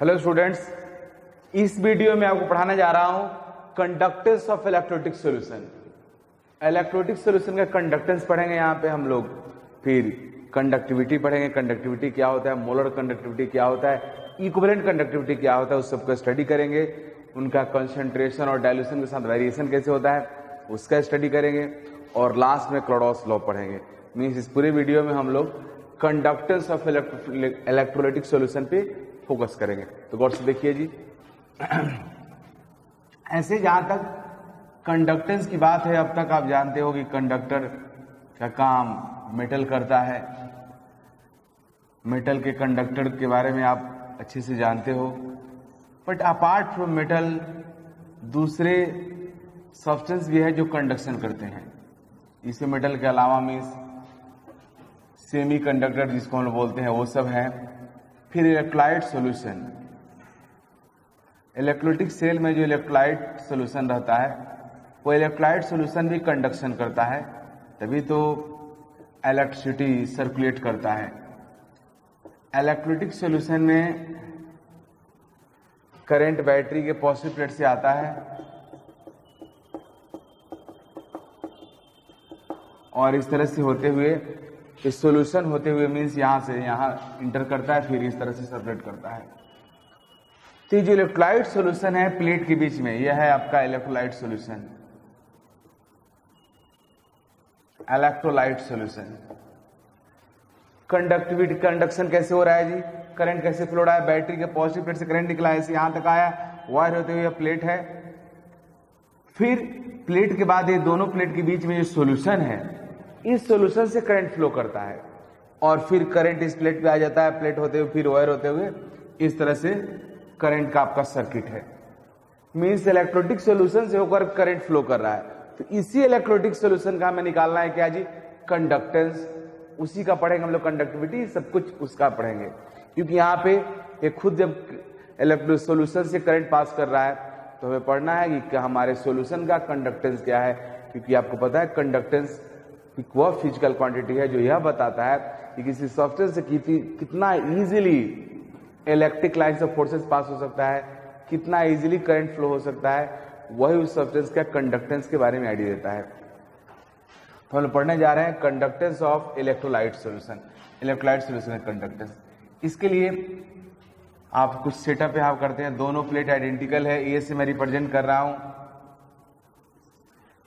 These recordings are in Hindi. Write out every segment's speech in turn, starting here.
हेलो स्टूडेंट्स, इस वीडियो में आपको पढ़ाने जा रहा हूं conductance of electrolytic solution. Electrolytic solution का कंडक्टेंस पढ़ेंगे यहाँ पे हम लोग, फिर कंडक्टिविटी पढ़ेंगे, कंडक्टिविटी क्या होता है, मोलर कंडक्टिविटी क्या होता है, इक्विवेलेंट कंडक्टिविटी क्या होता है, उस सबका स्टडी करेंगे। उनका कंसंट्रेशन और डाइल्यूशन के साथ वेरिएशन कैसे होता है उसका स्टडी करेंगे, और लास्ट में क्लॉडॉस लॉ पढ़ेंगे। मीन्स इस पूरे वीडियो में हम लोग कंडक्टेंस ऑफ इलेक्ट्रोलिटिक सॉल्यूशन पे फोकस करेंगे। तो गौर से देखिए जी, ऐसे जहां तक कंडक्टेंस की बात है, अब तक आप जानते हो कि कंडक्टर का काम मेटल करता है। मेटल के कंडक्टर के बारे में आप अच्छे से जानते हो। बट अपार्ट फ्रॉम मेटल दूसरे सब्सटेंस भी है जो कंडक्शन करते हैं। इसे मेटल के अलावा मीन्स सेमी कंडक्टर जिसको हम लोग बोलते हैं वो सब है। फिर इलेक्ट्रोलाइट सॉल्यूशन, इलेक्ट्रोलिटिक सेल में जो इलेक्ट्रोलाइट सॉल्यूशन रहता है वो इलेक्ट्रोलाइट सॉल्यूशन भी कंडक्शन करता है, तभी तो इलेक्ट्रिसिटी सर्कुलेट करता है। इलेक्ट्रोलिटिक सॉल्यूशन में करंट बैटरी के पॉजिटिव प्लेट से आता है और इस तरह से होते हुए इस सॉल्यूशन होते हुए मीन्स यहां से यहां इंटर करता है, फिर इस तरह से सेपरेट करता है। तो जो इलेक्ट्रोलाइट सॉल्यूशन है प्लेट के बीच में, यह है आपका electrolyte solution. Electrolyte solution conductivity, conduction कैसे हो रहा है जी, करंट कैसे फ्लो रहा है, बैटरी के पॉजिटिव प्लेट से करंट निकला है, ऐसे यहां तक आया, वायर होते हुए प्लेट है। फिर प्लेट के बाद ये दोनों प्लेट के बीच में जो सॉल्यूशन है, इस सॉल्यूशन से करंट फ्लो करता है और फिर करंट इस प्लेट पे आ जाता है, प्लेट होते हुए फिर वायर होते हुए, इस तरह से करंट का आपका सर्किट है। मीन्स इलेक्ट्रोलिटिक सॉल्यूशन से होकर करंट फ्लो कर रहा है। तो इसी इलेक्ट्रोलिटिक सॉल्यूशन का हमें निकालना है क्या जी, कंडक्टेंस। उसी का पढ़ेंगे हम लोग, कंडक्टिविटी सब कुछ उसका पढ़ेंगे, क्योंकि यहाँ पे ये खुद जब इलेक्ट्रोलिक सॉल्यूशन से करंट पास कर रहा है तो हमें पढ़ना है कि हमारे सॉल्यूशन का कंडक्टेंस क्या है। क्योंकि आपको पता है कंडक्टेंस वह फिजिकल क्वांटिटी है जो यह बताता है कि किसी सब्सटेंस से कितना easily electric lines of forces pass हो सकता है, कितना इजीली करंट फ्लो हो सकता है, वही उस सब्सटेंस का कंडक्टेंस के बारे में आइडिया देता है। तो हम लोग पढ़ने जा रहे हैं conductance of electrolyte solution, electrolyte solution का कंडक्टेंस। इसके लिए आप कुछ सेटअप यहाँ करते हैं। दोनों प्लेट आइडेंटिकल है, ए से मैं रिप्रेजेंट कर रहा हूं,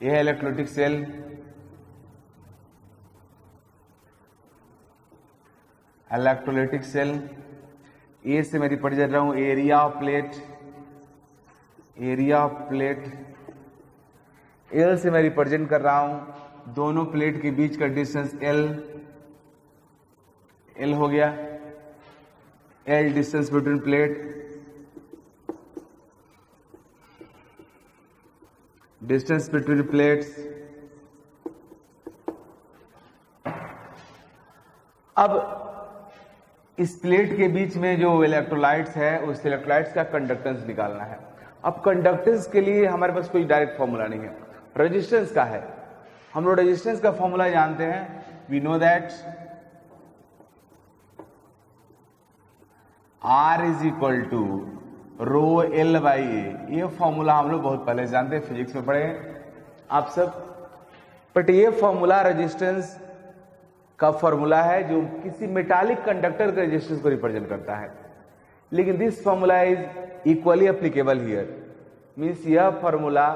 यह है इलेक्ट्रोलिटिक सेल, इलेक्ट्रोलिटिक सेल। ए से मैं रिप्रेजेंट रहा हूं area of plate, area of plate. L से मैं रिप्रेजेंट कर रहा हूं दोनों प्लेट के बीच का डिस्टेंस एल, एल हो गया। L distance between plate, distance between plates. अब इस प्लेट के बीच में जो इलेक्ट्रोलाइट्स है उस इलेक्ट्रोलाइट्स का कंडक्टेंस निकालना है। अब कंडक्टेंस के लिए हमारे पास कोई डायरेक्ट फॉर्मूला नहीं है, रेजिस्टेंस का है। हम लोग रेजिस्टेंस का फॉर्मूला जानते हैं, we know that R is equal to rho L by A. ये फॉर्मूला हम लोग बहुत पहले जानते हैं, फिजिक्स में पढ़े आप सब। बट ये फॉर्मूला रेजिस्टेंस का फॉर्मूला है जो किसी मेटालिक कंडक्टर के रेजिस्टेंस को रिप्रेजेंट करता है। लेकिन this formula is equally applicable here. Means यह फॉर्मूला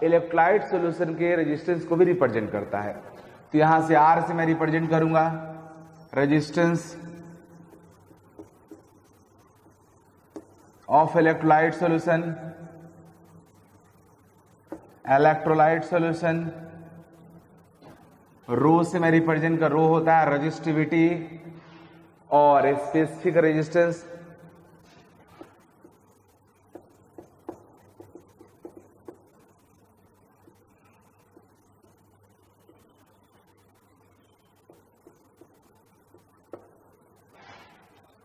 इलेक्ट्रोलाइट सॉल्यूशन के रेजिस्टेंस को भी रिप्रेजेंट करता है। तो यहां से R से मैं रिप्रेजेंट करूंगा resistance of electrolyte solution, electrolyte solution. Rho से मैं रिप्रेजेंट कर, रो होता है रेजिस्टिविटी और स्पेसिफिक रेजिस्टेंस।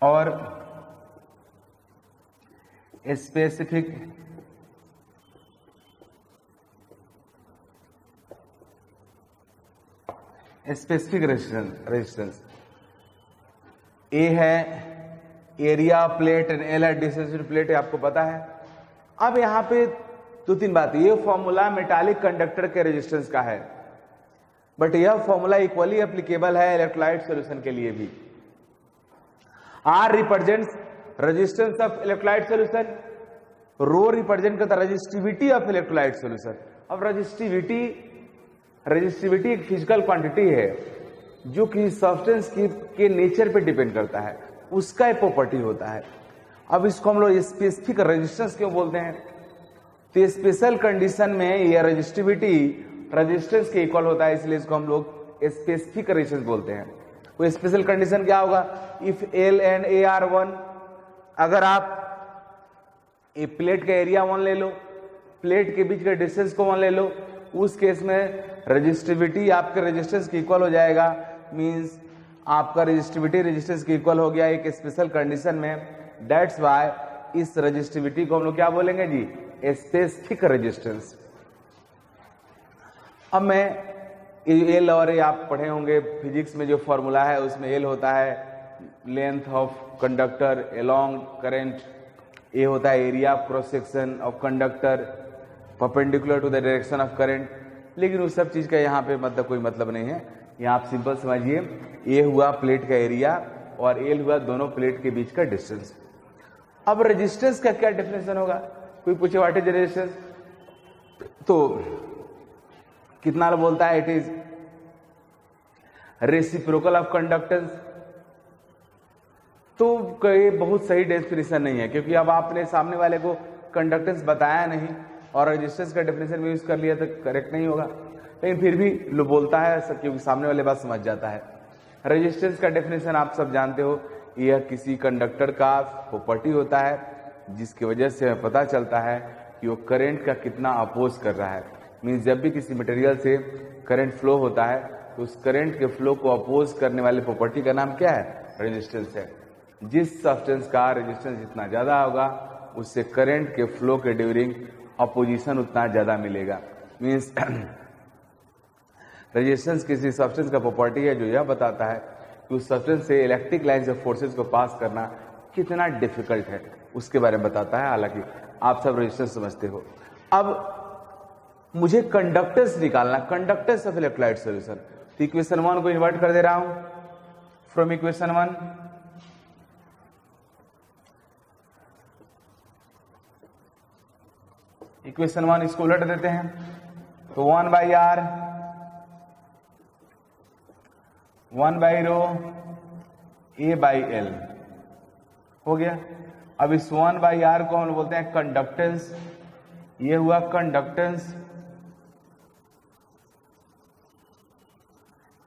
और स्पेसिफिक रेजिस्टेंस। ए है एरिया प्लेट एंड एल है, डिस्टेंस प्लेट है, आपको पता है। अब यहां पे दो तीन बातें, ये फॉर्मूला मेटालिक कंडक्टर के रेजिस्टेंस का है, बट यह फॉर्मूला इक्वली एप्लीकेबल है इलेक्ट्रोलाइट सॉल्यूशन के लिए भी। R represents resistance of electrolyte solution, rho represent करता रेजिस्टिविटी ऑफ इलेक्ट्रोलाइट सॉल्यूशन। अब रेजिस्टिविटी एक फिजिकल क्वांटिटी है जो कि सब्सटेंस के नेचर पे डिपेंड करता है, उसका एक प्रॉपर्टी होता है। अब इसको हम लोग स्पेसिफिक रेजिस्टेंस क्यों बोलते हैं? तो स्पेशल कंडीशन में यह रेजिस्टिविटी रेजिस्टेंस के इक्वल होता है, इसलिए इसको हम लोग स्पेसिफिक रेजिस्टेंस बोलते हैं। वो स्पेशल कंडीशन क्या होगा? If L and A R 1, अगर आप ए प्लेट का एरिया 1 ले लो, प्लेट के बीच के डिस्टेंस को 1 ले लो, उस केस में रेजिस्टिविटी आपके रेजिस्टेंस के इक्वल हो जाएगा। मींस आपका रेजिस्टिविटी रेजिस्टेंस के इक्वल हो गया एक स्पेशल कंडीशन में। दैट्स व्हाई इस रेजिस्टिविटी को हम लोग क्या बोलेंगे जी? Specific resistance. अब मैं एल और ए आप पढ़े होंगे फिजिक्स में, जो फॉर्मूला है उसमें एल होता है length of conductor along current, A होता है area of cross section of conductor perpendicular to the direction of current. लेकिन उस सब चीज का यहाँ पे मतलब कोई मतलब नहीं है। यहाँ आप सिंपल समझिए, ए हुआ प्लेट का एरिया और एल हुआ दोनों प्लेट के बीच का डिस्टेंस। अब रेजिस्टेंस का क्या डेफिनेशन होगा? कोई पूछे व्हाट इज रेजिस्टेंस, तो कितना बोलता है? It is reciprocal of conductance. तो कोई बहुत सही डेफिनेशन नहीं है, क्योंकि अब आपने सामने वाले को कंडक्टेंस बताया नहीं और रेजिस्टेंस का डेफिनेशन में यूज कर लिया तो करेक्ट नहीं होगा। लेकिन फिर भी लो बोलता है क्योंकि सामने वाले बात समझ जाता है। रेजिस्टेंस का डेफिनेशन आप सब जानते हो, यह किसी कंडक्टर का प्रॉपर्टी होता है जिसकी वजह से हमें पता चलता है कि वो करंट का कितना अपोज कर रहा है। मीन्स जब भी किसी मटेरियल से करंट फ्लो होता है तो उस करंट के फ्लो को अपोज करने वाले प्रॉपर्टी का नाम क्या है? रेजिस्टेंस है। जिस सब्सटेंस का रेजिस्टेंस जितना ज्यादा होगा उससे करंट के फ्लो के ड्यूरिंग अपोजिशन उतना ज्यादा मिलेगा। मीन्स रेजिस्टेंस किसी सब्सटेंस का प्रॉपर्टी है जो यह बताता है कि उस सब्सटेंस से इलेक्ट्रिक लाइन से फोर्सेस को पास करना कितना डिफिकल्ट है, उसके बारे में बताता है। हालांकि आप सब रेजिस्टेंस समझते हो। अब मुझे कंडक्टेंस निकालना, कंडक्टेंस ऑफ इलेक्ट्रोलाइट सॉल्यूशन। तो इक्वेशन 1 को इन्वर्ट कर दे रहा हूं फ्रॉम इक्वेशन 1। इक्वेशन 1 इसको उलट देते हैं तो 1 by r 1 by rho A by l हो गया। अब इस 1 बाई आर को हम बोलते हैं कंडक्टेंस। ये हुआ कंडक्टेंस।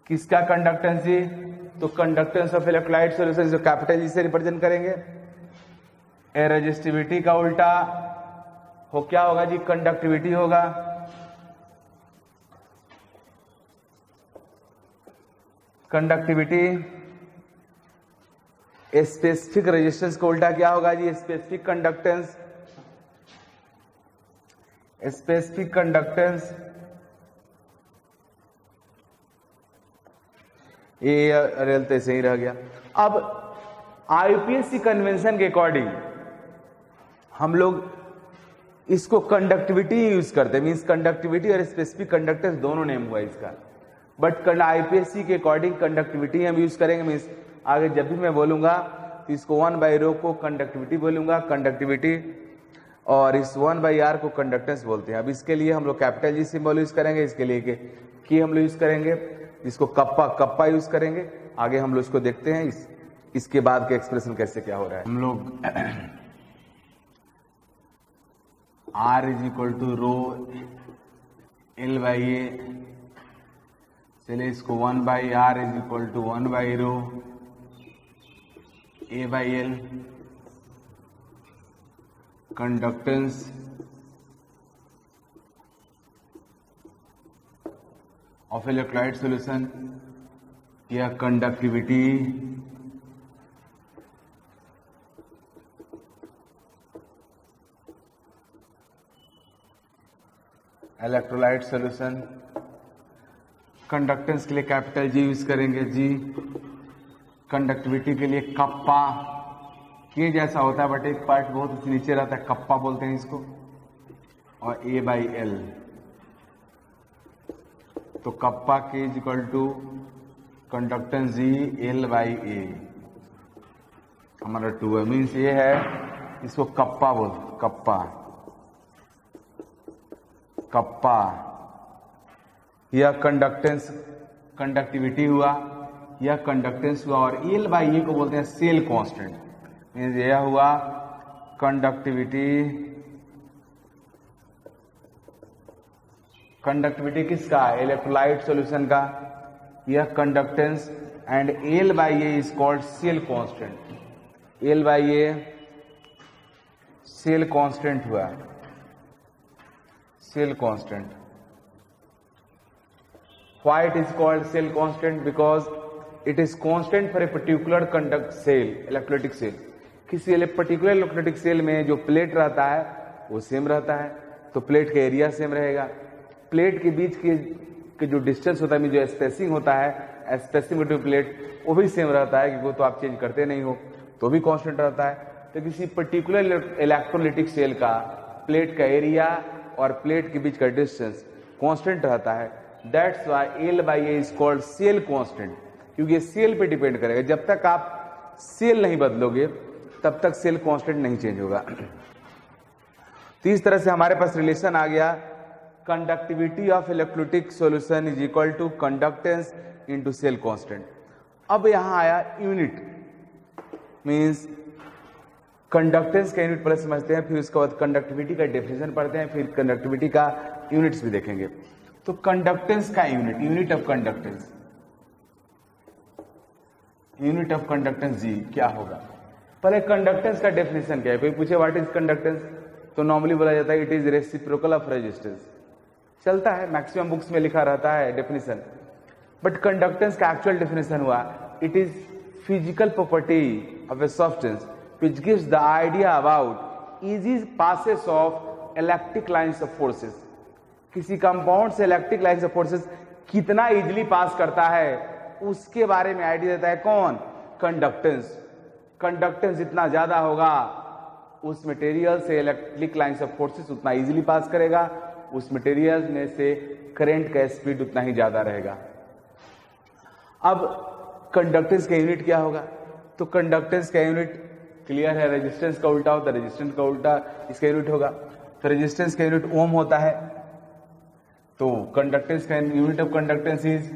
किसका कंडक्टेंस जी? तो कंडक्टेंस ऑफ इलेक्ट्रोलाइट सॉल्यूशन जो कैपिटल जी से रिप्रेजेंट करेंगे। ए रेजिस्टिविटी का उल्टा हो क्या होगा जी? कंडक्टिविटी होगा। कंडक्टिविटी। स्पेसिफिक रेजिस्टेंस का उल्टा क्या होगा जी? Specific conductance. Specific conductance. ये रेल तो ऐसे ही रह गया। अब आईपीएससी कन्वेंशन के अकॉर्डिंग हम लोग इसको कंडक्टिविटी यूज करते हैं। मींस कंडक्टिविटी और स्पेसिफिक कंडक्टेंस दोनों नेम हुआ इसका, बट आईपीएससी के अकॉर्डिंग कंडक्टिविटी हम यूज करेंगे। मींस आगे जब भी मैं बोलूंगा तो इसको 1 बाई रो को कंडक्टिविटी बोलूंगा, कंडक्टिविटी, और इस 1 बाई आर को कंडक्टेंस बोलते हैं। अब इसके लिए हम लोग कैपिटल जी सिंबल यूज करेंगे, इसके लिए कि हम लोग यूज करेंगे, इसको कप्पा यूज करेंगे। आगे हम लोग इसको देखते हैं इसके बाद के एक्सप्रेशन कैसे क्या हो रहा है। हम लोग R is equal to rho L by A, चलिए इसको 1 by R is equal to 1 by rho A by L. Conductance of electrolyte solution या कंडक्टिविटी इलेक्ट्रोलाइट सॉल्यूशन। कंडक्टेंस के लिए कैपिटल जी यूज करेंगे जी, कंडक्टिविटी के लिए कप्पा के जैसा होता है बट एक पार्ट बहुत नीचे रहता है, कप्पा बोलते हैं इसको, और ए बाई एल। तो kappa K is equal to conductance G L by A, हमारा 2 है, मीन्स ये है, इसको कप्पा बोल, कप्पा, कप्पा, यह कंडक्टेंस, कंडक्टिविटी हुआ, यह कंडक्टेंस हुआ, और एल बाई ए को बोलते हैं सेल कांस्टेंट, मीन्स यह हुआ कंडक्टिविटी, कंडक्टिविटी किसका, इलेक्ट्रोलाइट सॉल्यूशन का, यह conductance, and L by A is called cell constant, L by A cell constant हुआ, cell constant. Why it is called cell constant? Because it is constant for a particular conduct cell, electrolytic cell. किसी पर्टिकुलर इलेक्ट्रोलाइटिक सेल में जो प्लेट रहता है वो सेम रहता है, तो प्लेट का एरिया सेम रहेगा, प्लेट के बीच के जो डिस्टेंस होता है, जो स्पेसिंग होता है, स्पेसिंग बिटवीन प्लेट, वो भी सेम रहता है, क्योंकि वो तो आप चेंज करते नहीं हो, तो भी कांस्टेंट रहता है। तो किसी पर्टिकुलर इलेक्ट्रोलाइटिक सेल का प्लेट का एरिया और प्लेट के बीच का डिस्टेंस कांस्टेंट रहता है, that's why l by A is called cell constant, क्योंकि ये सेल पे डिपेंड करेगा। जब तक आप सेल नहीं बदलोगे तब तक सेल कांस्टेंट नहीं चेंज होगा। तो इस तरह से हमारे पास रिलेशन आ गया, conductivity of electrolytic solution is equal to conductance into cell constant. अब यहां आया यूनिट, मींस कंडक्टेंस का यूनिट पहले समझते हैं, फिर उसके बाद कंडक्टिविटी का डेफिनेशन पढ़ते हैं, फिर कंडक्टिविटी का यूनिट्स भी देखेंगे। तो कंडक्टेंस का unit, unit of conductance, unit of conductance G क्या होगा। पहले कंडक्टेंस का डेफिनेशन क्या है, कोई पूछे व्हाट इज कंडक्टेंस, तो नॉर्मली बोला जाता है it is reciprocal of resistance, चलता है, मैक्सिमम बुक्स में लिखा रहता है डेफिनेशन। बट कंडक्टेंस का एक्चुअल डेफिनेशन हुआ, it is physical property of a substance which gives the idea about easy passes of electric lines of forces। किसी कंपाउंड से इलेक्ट्रिक लाइन्स ऑफ फोर्सेस कितना इजीली पास करता है उसके बारे में आइडिया देता है कौन, कंडक्टेंस। कंडक्टेंस जितना ज्यादा होगा उस मटेरियल से इलेक्ट्रिक लाइन्स ऑफ फोर्सेस उतना इजीली पास करेगा, उस मटेरियल में से करंट का स्पीड उतना ही ज्यादा रहेगा। अब कंडक्टेंस का यूनिट क्या होगा, तो कंडक्टेंस का यूनिट क्लियर है, रेजिस्टेंस का उल्टा होता है, रेजिस्टेंस का उल्टा इसका यूनिट होगा। तो रेजिस्टेंस का यूनिट ओम होता है, तो कंडक्टेंस का unit of conductance is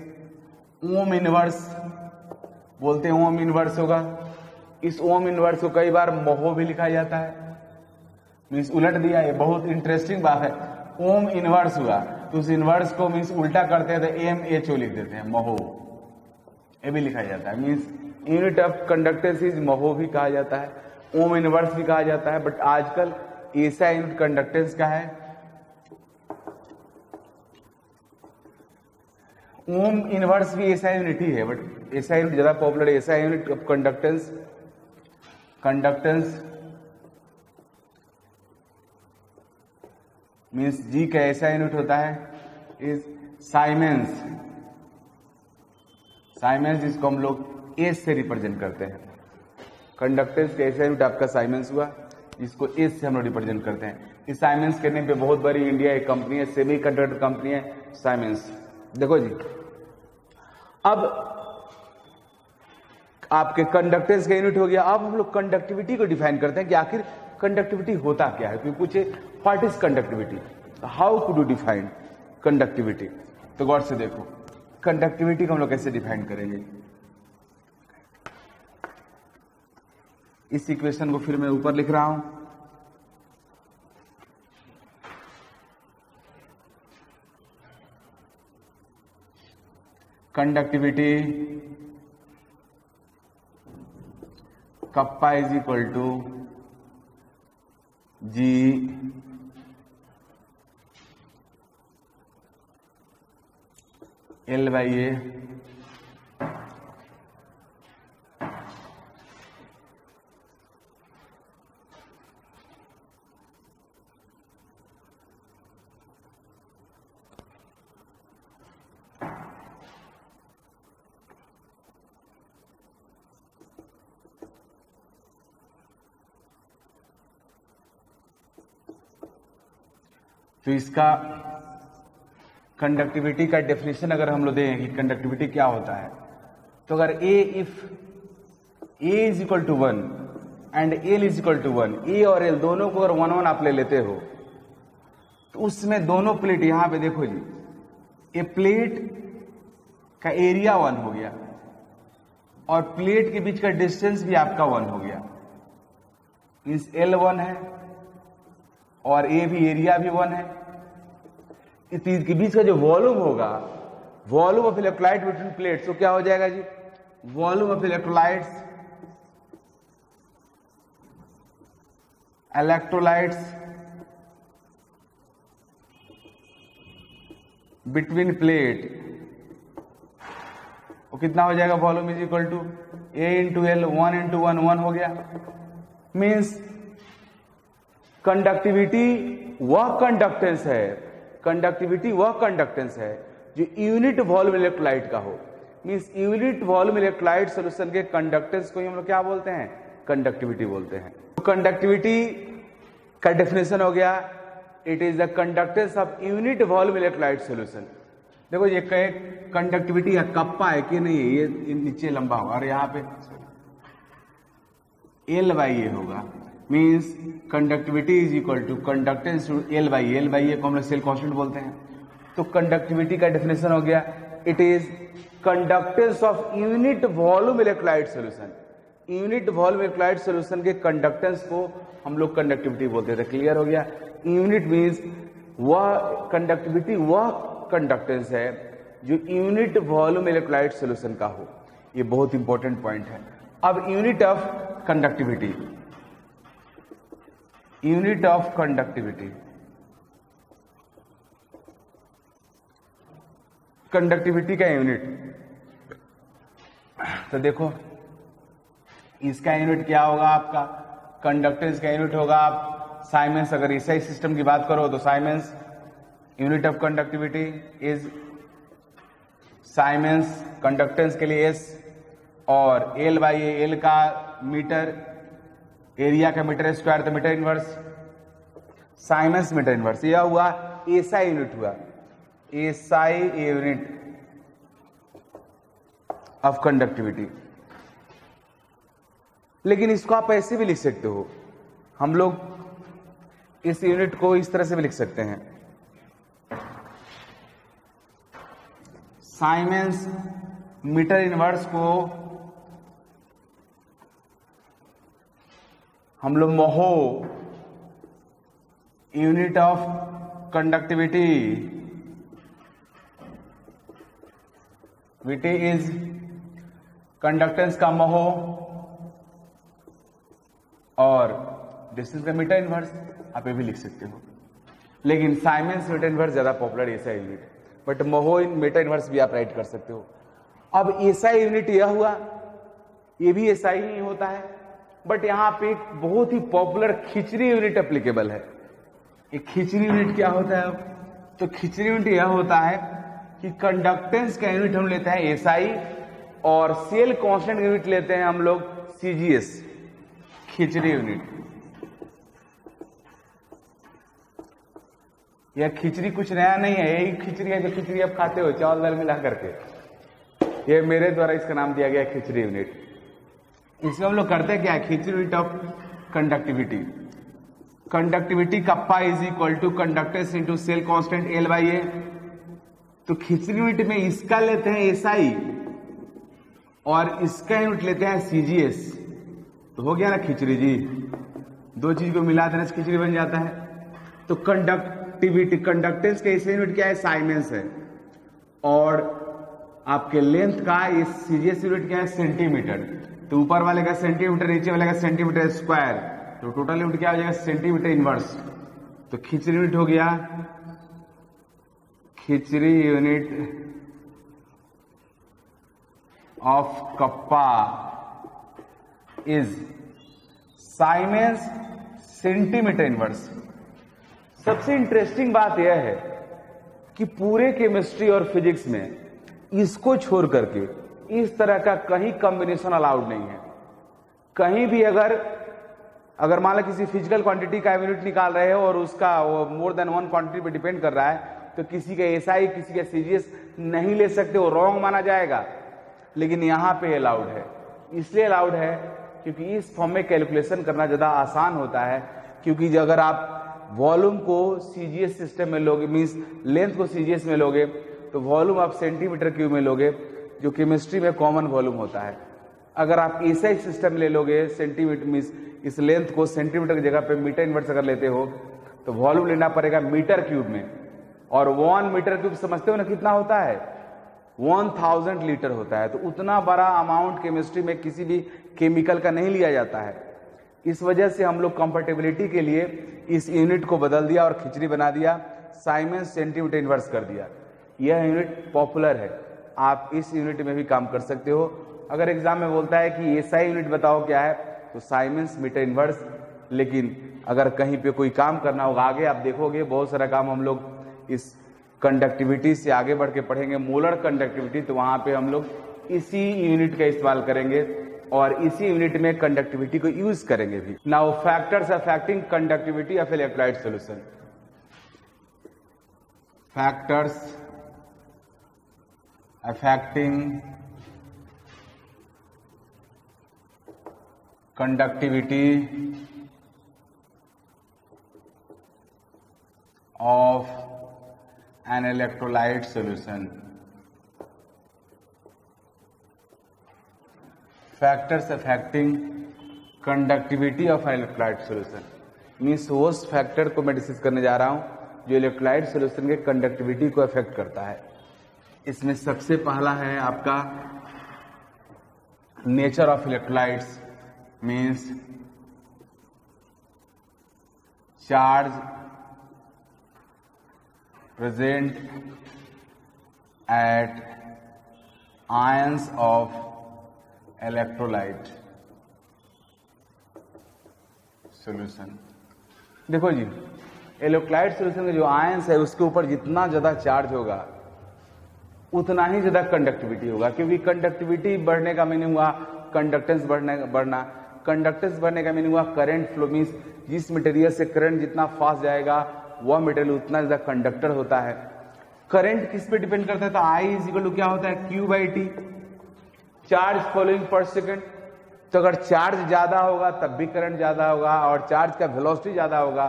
ohm inverse, बोलते हैं ओम इनवर्स होगा। इस ओम इनवर्स को कई बार मोहो भी लिखा जाता है, मीन्स उलट दिया, ये बहुत इंटरेस्टिंग बात है। ओम इनवर्स हुआ तो उस इनवर्स को मीन्स उल्टा करते हैं तो एम एच ओ लिख देते हैं, मोहो, ये भी लिखा जाता है। Means unit of conductance is mho भी कहा जाता है, ओम इनवर्स भी कहा जाता है, बट आजकल ऐसा यूनिट कंडक्टेंस का है ओम इनवर्स भी ऐसा यूनिट ही है, बट ऐसा यूनिट ज्यादा पॉपुलर है। ऐसा unit of conductance, conductance means G का ऐसा यूनिट होता है इज साइमेंस। साइमेंस जिसको हम लोग एस से रिप्रेजेंट करते हैं, कंडक्टेंस का ऐसा यूनिट आपका साइमेंस हुआ, जिसको एस से हम लोग रिप्रेजेंट करते हैं। इस साइमेंस करने पे बहुत बड़ी इंडिया एक कंपनी है, सेमी कंडक्टर कंपनी है साइमेंस। देखो जी, अब आपके कंडक्टेंस का यूनिट हो गया। अब हम लोग कंडक्टिविटी को डिफाइन करते हैं कि आखिर कंडक्टिविटी होता क्या है। कोई पूछे what is conductivity, how could you define conductivity, तो गौर से देखो कंडक्टिविटी को हम लोग कैसे डिफाइन करेंगे। इस इक्वेशन को फिर मैं ऊपर लिख रहा हूं, conductivity kappa is equal to G L by A तो इसका कंडक्टिविटी का डेफिनेशन अगर हम लोग दें कि कंडक्टिविटी क्या होता है, तो अगर if A is equal to 1 and L is equal to 1, A और L दोनों को अगर 1 1 आप ले लेते हो, तो उसमें दोनों प्लेट, यहां पे देखो जी, ये प्लेट का एरिया 1 हो गया और प्लेट के बीच का डिस्टेंस भी आपका 1 हो गया। मीन्स L 1 है और A भी, एरिया भी 1 है। इस चीज के बीच का जो वॉल्यूम होगा, volume of electrolyte between plates, तो क्या हो जाएगा जी, volume of electrolytes between plate, वो कितना हो जाएगा, volume is equal to A into L, 1 into 1, 1 हो गया। मीन्स कंडक्टिविटी वह कंडक्टेंस है, कंडक्टिविटी वह कंडक्टेंस है जो यूनिट वॉल्यूम इलेक्ट्रोलाइट का हो। Means unit volume electrolyte solution के कंडक्टेंस को ही हम लोग क्या बोलते हैं, कंडक्टिविटी बोलते हैं। तो कंडक्टिविटी का डेफिनेशन हो गया, it is the conductance of unit volume electrolyte solution. देखो ये कहे कंडक्टिविटी या कप्पा है कि नहीं, ये नीचे लंबा होगा और यहाँ पे L बाई ए होगा। Means conductivity is equal to conductance L by A को हम लोग सेल कांस्टेंट बोलते हैं। तो कंडक्टिविटी का डेफिनेशन हो गया, it is conductance of unit volume electrolyte solution. Unit volume electrolyte solution के कंडक्टेंस को हम लोग कंडक्टिविटी बोलते थे। क्लियर हो गया। यूनिट मीन्स वह कंडक्टिविटी, वह कंडक्टेंस है जो यूनिट वॉल्यूम इलेक्ट्रोलाइट सॉल्यूशन का हो। ये बहुत इंपॉर्टेंट पॉइंट है। अब unit of conductivity, unit of conductivity, conductivity का यूनिट, तो देखो इसका यूनिट क्या होगा, आपका कंडक्टेंस का यूनिट होगा आप साइमेंस। अगर एसआई सिस्टम की बात करो तो Siemens, unit of conductivity is Siemens, conductance के लिए S और L बाई ए, L का मीटर, एरिया का मीटर स्क्वायर, तो metre inverse, Siemens metre inverse. यह हुआ एसआई यूनिट हुआ, एसआई यूनिट ऑफ कंडक्टिविटी। लेकिन इसको आप ऐसे भी लिख सकते हो, हम लोग इस यूनिट को इस तरह से भी लिख सकते हैं, साइमेंस मीटर इनवर्स को हम लोग मोहो यूनिट ऑफ कंडक्टिविटी, वीटी इज कंडक्टेंस का मोहो और डिस्टेंस का मीटर इनवर्स, आप ये भी लिख सकते हो। लेकिन साइमेंस मीटर इनवर्स ज्यादा popular SI unit, but mho in metre inverse भी आप राइट कर सकते हो। अब एसआई यूनिट यह हुआ, ये भी एसआई ही होता है, बट यहां पे एक बहुत ही पॉपुलर खिचड़ी यूनिट एप्लीकेबल है। एक खिचड़ी यूनिट क्या होता है, तो खिचड़ी यूनिट यह होता है कि कंडक्टेंस का यूनिट हम लेते हैं एसआई और सेल कांस्टेंट का यूनिट लेते हैं हम लोग सीजीएस, खिचड़ी यूनिट। यह खिचड़ी कुछ नया नहीं है, यही खिचड़ी है जो खिचड़ी आप खाते हो चावल दाल मिला करके। ये मेरे द्वारा इसका नाम दिया गया खिचड़ी यूनिट। इसमें हम लोग करते क्या है, खिचड़ी unit of conductivity. Conductivity kappa is equal to conductance into cell constant L by A. तो खिचड़ी यूनिट में इसका लेते हैं एसआई और इसका यूनिट लेते हैं सीजीएस, तो हो गया ना खिचड़ी जी। दो चीज को मिला देने से खिचड़ी बन जाता है। तो कंडक्टिविटी, कंडक्टेंस का एसआई यूनिट क्या है, साइमेंस है, और आपके लेंथ का ये सीजीएस यूनिट क्या है, सेंटीमीटर। तो ऊपर वाले का सेंटीमीटर, नीचे वाले का सेंटीमीटर स्क्वायर, तो टोटल यूनिट क्या हो जाएगा, सेंटीमीटर इनवर्स। तो खिचड़ी यूनिट हो गया, खिचड़ी unit of kappa is Siemens centimetre inverse. सबसे इंटरेस्टिंग बात यह है कि पूरे केमिस्ट्री और फिजिक्स में इसको छोड़ करके इस तरह का कहीं कॉम्बिनेशन अलाउड नहीं है। कहीं भी अगर अगर मान लो किसी फिजिकल क्वांटिटी का यूनिट निकाल रहे हो और उसका वो मोर देन वन क्वांटिटी पे डिपेंड कर रहा है, तो किसी का एसआई किसी का सीजीएस नहीं ले सकते, वो रॉन्ग माना जाएगा। लेकिन यहाँ पे अलाउड है, इसलिए अलाउड है क्योंकि इस फॉर्म में कैलकुलेशन करना ज़्यादा आसान होता है। क्योंकि अगर आप वॉल्यूम को सीजीएस सिस्टम में लोगे, मीन्स लेंथ को सीजीएस में लोगे, तो वॉल्यूम आप सेंटीमीटर क्यूब में लोगे, जो केमिस्ट्री में कॉमन वॉल्यूम होता है। अगर आप एसआई सिस्टम ले लोगे, सेंटीमीटर मीन्स इस लेंथ को सेंटीमीटर की जगह पे मीटर इन्वर्स अगर लेते हो, तो वॉल्यूम लेना पड़ेगा मीटर क्यूब में। और 1 मीटर क्यूब समझते हो ना कितना होता है? 1000 लीटर होता है। तो उतना बड़ा अमाउंट केमिस्ट्री में किसी भी केमिकल का नहीं लिया जाता है। इस वजह से हम लोग कंफर्टेबिलिटी के लिए इस यूनिट को बदल दिया और खिचड़ी बना दिया, साइमेंस सेंटीमीटर इन्वर्स कर दिया। यह यूनिट पॉपुलर है, आप इस यूनिट में भी काम कर सकते हो। अगर एग्जाम में बोलता है कि एसआई यूनिट बताओ क्या है, तो साइमेंस मीटर इन्वर्स। लेकिन अगर कहीं पे कोई काम करना होगा, आगे आप देखोगे बहुत सारा काम हम लोग इस कंडक्टिविटी से आगे बढ़ के पढ़ेंगे, मोलर कंडक्टिविटी, तो वहां पे हम लोग इसी यूनिट का इस्तेमाल करेंगे और इसी यूनिट में कंडक्टिविटी को यूज करेंगे भी। Now factors affecting conductivity of electrolyte solution. Factors affecting conductivity of an electrolyte solution. Factors affecting conductivity of an electrolyte solution means उस फैक्टर को मैं डिस्कस करने जा रहा हूं जो इलेक्ट्रोलाइट सोल्यूशन के कंडक्टिविटी को अफेक्ट करता है। इसमें सबसे पहला है आपका nature of electrolytes, means charge present at ions of electrolyte solution। देखो जी, इलेक्ट्रोलाइट सॉल्यूशन के जो आयंस है उसके ऊपर जितना ज्यादा चार्ज होगा उतना ही ज्यादा कंडक्टिविटी होगा। क्योंकि कंडक्टिविटी बढ़ने का मीनिंग हुआ कंडक्टेंस बढ़ना, कंडक्टेंस बढ़ने का मीनिंग हुआ करंट फ्लो, मीन्स जिस मटेरियल से करंट जितना फास्ट जाएगा वह मटेरियल उतना ज्यादा कंडक्टर होता है। करंट किस पे डिपेंड करता है? तो आई इज इक्वल टू क्या होता है? Q by T, charge following पर सेकेंड। तो अगर चार्ज ज्यादा होगा तब भी करंट ज्यादा होगा, और चार्ज का वेलोसिटी ज्यादा होगा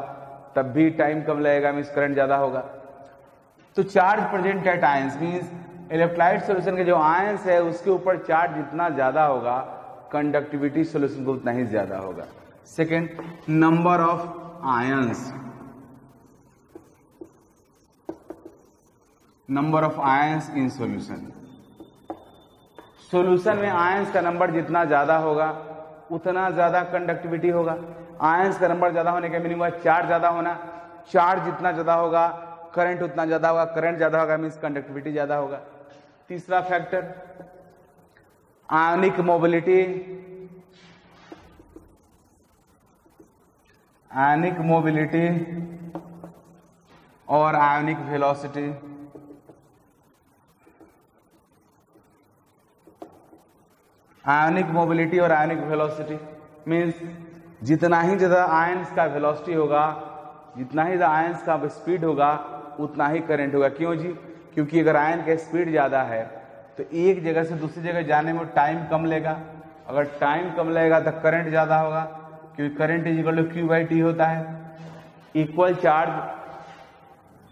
तब भी टाइम कम लगेगा, मीन्स करंट ज्यादा होगा। तो charge present at ions means electrolyte solution के जो आयंस है उसके ऊपर चार्ज जितना ज्यादा होगा कंडक्टिविटी सॉल्यूशन को उतना ही ज्यादा होगा। Second, number of ions, number of ions in solution. Solution में आयंस का नंबर जितना ज्यादा होगा उतना ज्यादा कंडक्टिविटी होगा। आयंस का नंबर ज्यादा होने का मीनिंग हुआ चार्ज ज्यादा होना, चार्ज जितना ज्यादा होगा करंट उतना ज्यादा होगा, करंट ज्यादा होगा मीन्स कंडक्टिविटी ज्यादा होगा। तीसरा फैक्टर आयनिक मोबिलिटी, आयनिक मोबिलिटी और आयनिक वेलोसिटी। आयनिक मोबिलिटी और आयनिक वेलोसिटी मीन्स जितना ही ज्यादा आयंस का वेलोसिटी होगा, जितना ही ज्यादा आयंस का स्पीड होगा उतना ही करंट होगा। क्यों जी? क्योंकि अगर आयन का स्पीड ज्यादा है तो एक जगह से दूसरी जगह जाने में टाइम कम लेगा, अगर टाइम कम लगेगा तो करंट ज्यादा होगा, क्योंकि current is equal to Q by t होता है। Equal charge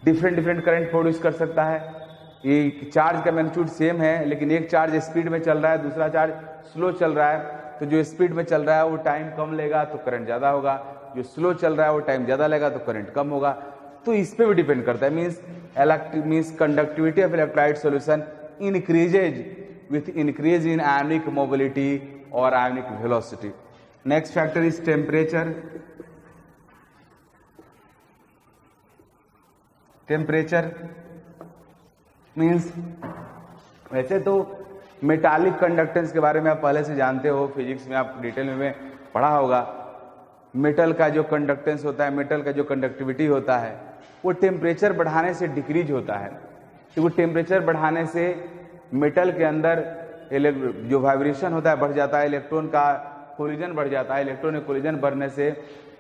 different current produce कर सकता है। ये चार्ज का मैग्नीट्यूड सेम है, लेकिन एक चार्ज स्पीड में चल रहा है, दूसरा चार्ज स्लो चल रहा है। तो जो स्पीड में चल रहा है वो टाइम कम लेगा तो करंट ज्यादा होगा, जो स्लो चल रहा है वो टाइम ज्यादा लेगा तो करंट कम होगा। तो इस पे भी डिपेंड करता है। Means conductivity of electrolyte solution increases with increase in ionic mobility और ionic velocity. Next factor is temperature. Temperature means वैसे तो मेटालिक कंडक्टेंस के बारे में आप पहले से जानते हो, फिजिक्स में आप डिटेल में पढ़ा होगा। मेटल का जो कंडक्टेंस होता है, मेटल का जो कंडक्टिविटी होता है वो टेम्परेचर बढ़ाने से डिक्रीज होता है। क्योंकि टेम्परेचर बढ़ाने से मेटल के अंदर जो वाइब्रेशन होता है बढ़ जाता है, इलेक्ट्रॉन का कोलिजन बढ़ जाता है, इलेक्ट्रॉनिक कोलिजन बढ़ने से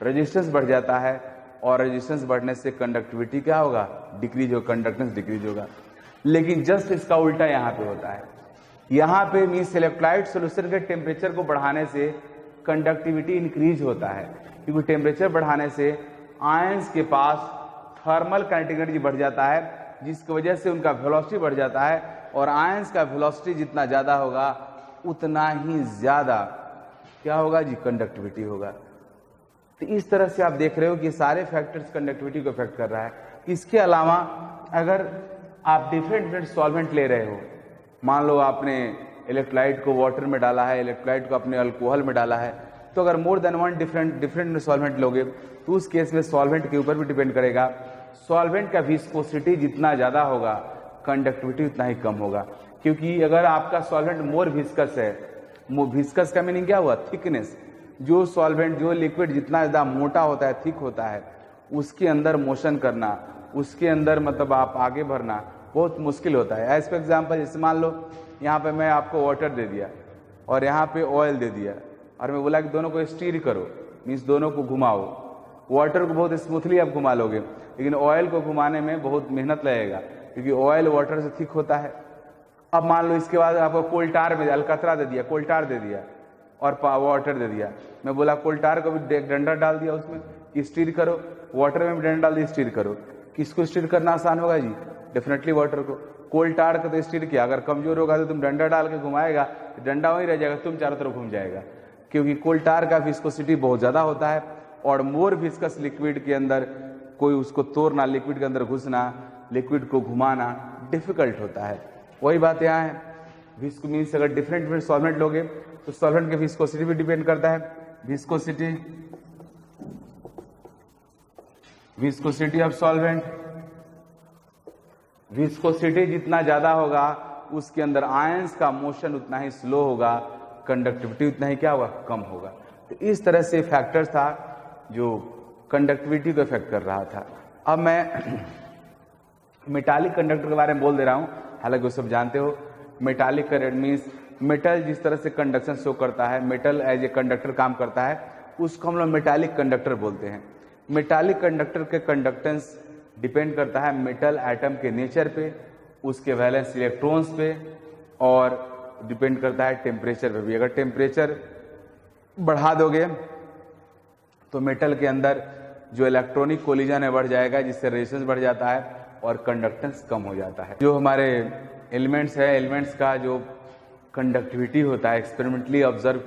रेजिस्टेंस बढ़ जाता है, और रेजिस्टेंस बढ़ने से कंडक्टिविटी क्या होगा, डिक्रीज होगा, कंडक्टेंस डिक्रीज होगा। लेकिन जस्ट इसका उल्टा यहाँ पे होता है। यहाँ पे मीन्स इलेक्ट्रोलाइट सोल्यूशन के टेम्परेचर को बढ़ाने से कंडक्टिविटी इंक्रीज होता है, क्योंकि टेम्परेचर बढ़ाने से आयंस के पास थर्मल काइनेटिक एनर्जी बढ़ जाता है, जिसकी वजह से उनका वेलोसिटी बढ़ जाता है, और आयंस का वेलोसिटी जितना ज़्यादा होगा उतना ही ज़्यादा क्या होगा जी, कंडक्टिविटी होगा। तो इस तरह से आप देख रहे हो कि सारे फैक्टर्स कंडक्टिविटी को इफेक्ट कर रहा है। इसके अलावा अगर आप डिफरेंट सॉल्वेंट ले रहे हो, मान लो आपने इलेक्ट्रोलाइट को वाटर में डाला है, इलेक्ट्रोलाइट को अपने अल्कोहल में डाला है, तो अगर more than one different solvent लोगे तो उस केस में सॉल्वेंट के ऊपर भी डिपेंड करेगा। सॉल्वेंट का विस्कोसिटी जितना ज़्यादा होगा कंडक्टिविटी उतना ही कम होगा, क्योंकि अगर आपका सॉल्वेंट मोर विस्कस है, विस्कस का मीनिंग क्या हुआ, थिकनेस। जो सॉल्वेंट, जो लिक्विड जितना ज़्यादा मोटा होता है, थिक होता है, उसके अंदर मोशन करना, उसके अंदर मतलब आप आगे बढ़ना बहुत मुश्किल होता है। एज फॉर एग्जाम्पल, जैसे मान लो यहाँ पे मैं आपको वाटर दे दिया और यहाँ पे ऑयल दे दिया, और मैं बोला कि दोनों को स्टीर करो, मीन्स दोनों को घुमाओ। वाटर को बहुत स्मूथली आप घुमा लोगे, लेकिन ऑयल को घुमाने में बहुत मेहनत लगेगा, क्योंकि ऑयल वाटर से थिक होता है। अब मान लो इसके बाद आपको कोल्टार में अलकतरा दे दिया, कोल्टार दे दिया और वाटर दे दिया, मैं बोला कोल्टार को भी डंडा डाल दिया उसमें कि स्टीर करो, वाटर में भी डंडा डाल दिया स्टीर करो। किसको स्टीर करना आसान होगा जी, डेफिनेटली वाटर को। कोल्टार को तो स्टीर किया, अगर कमजोर होगा तो तुम डंडा डाल के घुमाएगा, डंडा वहीं रह जाएगा, तुम चारों तरफ घूम जाएगा, क्योंकि कोल्टार का विस्कोसिटी बहुत ज़्यादा होता है, और मोर विस्कस लिक्विड के अंदर कोई उसको तोड़ना, लिक्विड के अंदर घुसना, लिक्विड को घुमाना डिफिकल्ट होता है। वही बात यहाँ है, विस्को मीन्स अगर डिफरेंट सॉल्वेंट लोगे तो सॉल्वेंट के विस्कोसिटी भी डिपेंड करता है। विस्कोसिटी ऑफ सॉल्वेंट, विस्कोसिटी जितना ज्यादा होगा उसके अंदर आयंस का मोशन उतना ही स्लो होगा, कंडक्टिविटी उतना ही क्या होगा, कम होगा। तो इस तरह से फैक्टर था जो कंडक्टिविटी को इफेक्ट कर रहा था। अब मैं मेटालिक कंडक्टर के बारे में बोल दे रहा हूं, हालांकि वो सब जानते हो। मेटालिक करंट मीन्स मेटल जिस तरह से कंडक्शन शो करता है, मेटल एज ए कंडक्टर काम करता है, उसको हम लोग मेटालिक कंडक्टर बोलते हैं। मेटालिक कंडक्टर के कंडक्टेंस डिपेंड करता है मेटल एटम के नेचर पे, उसके वैलेंस इलेक्ट्रॉन्स पे, और डिपेंड करता है टेम्परेचर पे भी। अगर टेम्परेचर बढ़ा दोगे तो मेटल के अंदर जो इलेक्ट्रॉनिक कोलिजन है बढ़ जाएगा, जिससे रेजिस्टेंस बढ़ जाता है और कंडक्टेंस कम हो जाता है। जो हमारे एलिमेंट्स है, एलिमेंट्स का जो कंडक्टिविटी होता है एक्सपेरिमेंटली ऑब्जर्व